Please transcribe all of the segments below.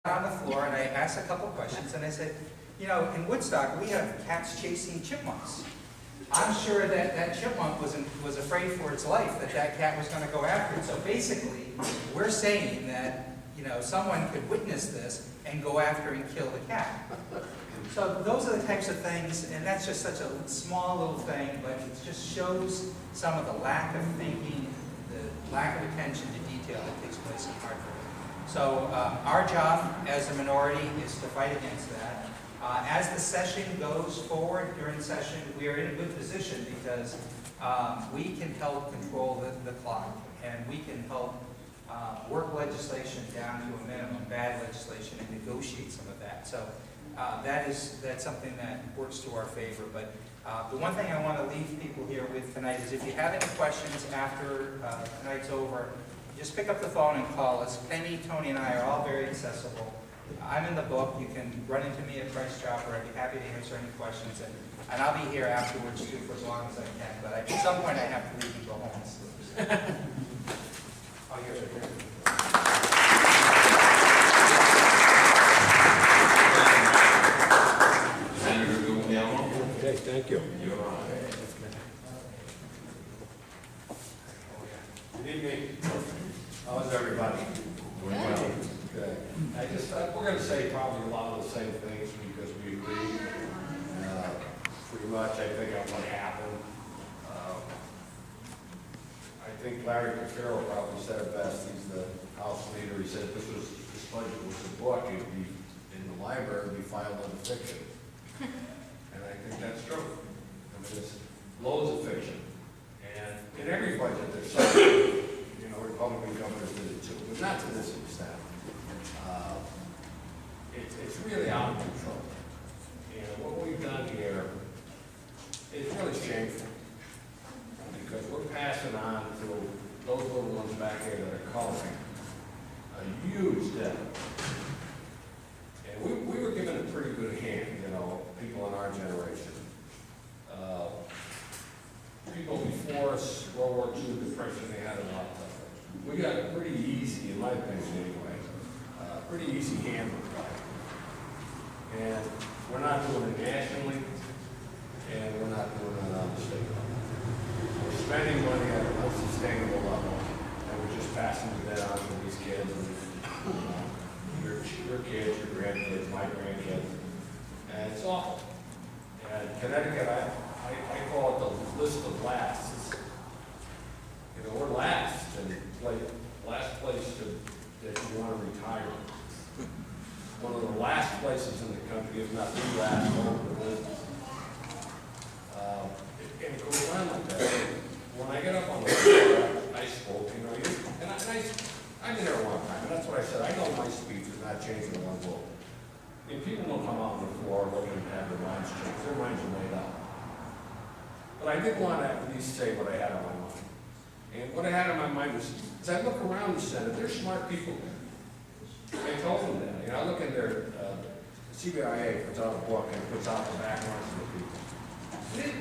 on the floor and I asked a couple questions and I said, you know, in Woodstock we have cats chasing chipmunks. I'm sure that that chipmunk was afraid for its life that that cat was going to go after it. So basically, we're saying that, you know, someone could witness this and go after and kill the cat. So those are the types of things, and that's just such a small little thing, but it just shows some of the lack of thinking, the lack of attention to detail that takes place in Hartford. So our job as a minority is to fight against that. As the session goes forward during session, we are in a good position because we can help control the clock, and we can help work legislation down to a minimum, bad legislation, and negotiate some of that. So that's something that works to our favor. But the one thing I want to leave people here with tonight is if you have any questions after tonight's over, just pick up the phone and call us. Penny, Tony, and I are all very accessible. I'm in the book. You can run into me at Price Chopper. I'd be happy to answer any questions. And I'll be here afterwards, too, for as long as I can. But at some point, I have to leave and go home. Oh, here's it. Okay, thank you. Good evening. How's everybody? Doing well. Good. We're going to say probably a lot of the same things because we agree pretty much, I think, on what happened. I think Larry Cafaro probably said it best. He's the House leader. He said if this budget was a book, it'd be in the library, it'd be filed under fiction. And I think that's true. I mean, there's loads of fiction. And in every budget there's something, you know, Republican governors did it too, but not to this extent. It's really out of control. And what we've done here is really shameful. Because we're passing on to those little ones back here that are coloring a huge debt. And we were given a pretty good hand, you know, people in our generation. People before us, World War II, Depression, they had a lot tougher. We got a pretty easy, in my opinion anyway, pretty easy hand with life. And we're not doing it nationally, and we're not doing it on the state level. We're spending money at an unsustainable level, and we're just passing the debt on to these kids, and your kids, your grandkids, my grandkids, and it's awful. And Connecticut, I call it the list of lasts. You know, we're last, and last place that you want to retire. One of the last places in the country, if not the last, to open a business. And it goes on like that. When I get up on the floor, I spoke, you know, and I've been there a long time, and that's what I said. I know my speech is not changing one vote. I mean, people don't come out on the floor looking to have their minds changed. Their minds are made up. But I did want to at least say what I had on my mind. And what I had on my mind was, as I look around the Senate, there's smart people there. I told them that. You know, I look in their, CBIA puts out a book and puts out the backgrounds of the people.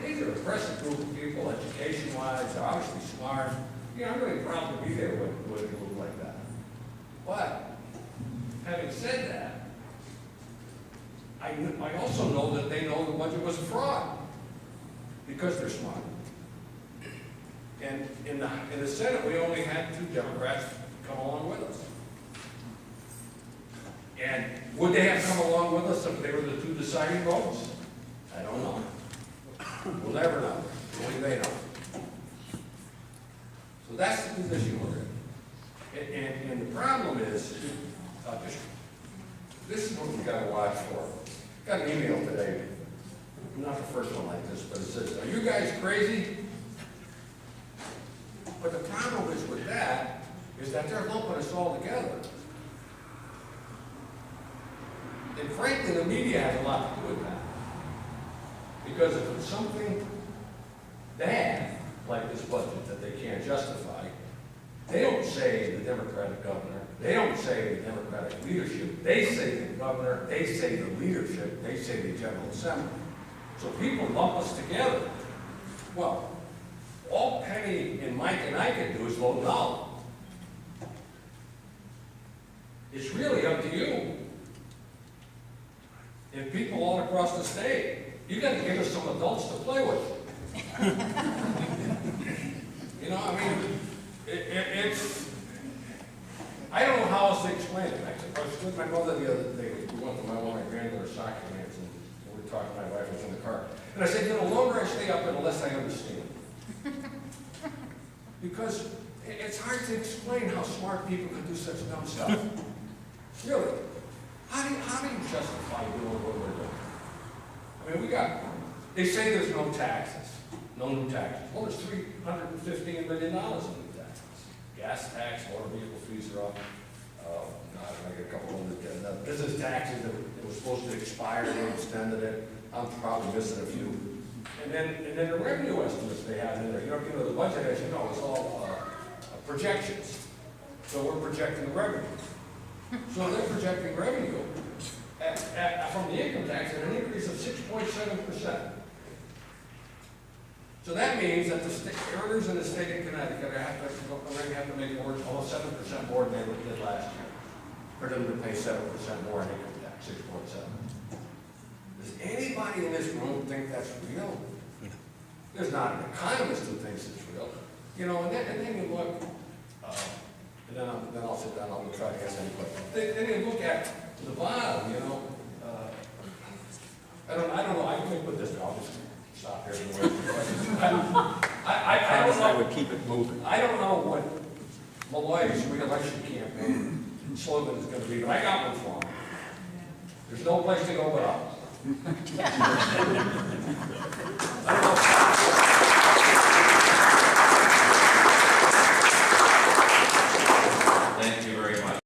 These are impressive group of people, education-wise, they're obviously smart. You know, I'm really proud to be there with a group like that. But, having said that, I also know that they know the budget was a fraud because they're smart. And in the Senate, we only had 2 Democrats come along with us. And would they have come along with us if they were the 2 deciding votes? I don't know. We'll never know. Only they know. So that's the position we're in. And the problem is, this is what we've got to watch for. Got an email today, not the first one like this, but it says, "Are you guys crazy?" But the problem is with that, is that they're lumping us all together. And frankly, the media has a lot to do with that. Because if it's something bad, like this budget, that they can't justify, they don't say the Democratic governor, they don't say the Democratic leadership, they say the governor, they say the leadership, they say the General Assembly. So people lump us together. Well, all Penny and Mike and I can do is vote no. It's really up to you. if people all across the state, you gotta give us some adults to play with. You know, I mean, it's, I don't know how else to explain it. I was with my mother the other day, we went to one of my granddaughter's soccer games, and we were talking, my wife was in the car. And I said, you know, the longer I stay up there, the less I understand. Because it's hard to explain how smart people can do such dumb stuff. Really. How do you justify doing what we're doing? I mean, they say there's no taxes, no new taxes. Well, there's $315 million in new taxes. Gas tax, motor vehicle fees are up. I get a couple of them. The business taxes that were supposed to expire, they extended it. I'm probably missing a few. And then the revenue estimates they have in there. You know, the budget, as you know, is all projections. So we're projecting the revenue. So they're projecting revenue from the income tax at an increase of 6.7%. So that means that the earners in the state of Connecticut are going to have to make almost 7% more than they did last year for them to pay 7% more in income tax, 6.7. Does anybody in this room think that's real? There's not an economist who thinks it's real. You know, and then you look, and then I'll sit down, I'll try to answer any questions. Then you look at the bottom, you know, I don't know, I can put this down, I'll just stop here and wait. I don't know. I would keep it moving. I don't know what Malloy's re-election campaign slogan is going to be, but I got one for him. There's no place to go but up. I don't know.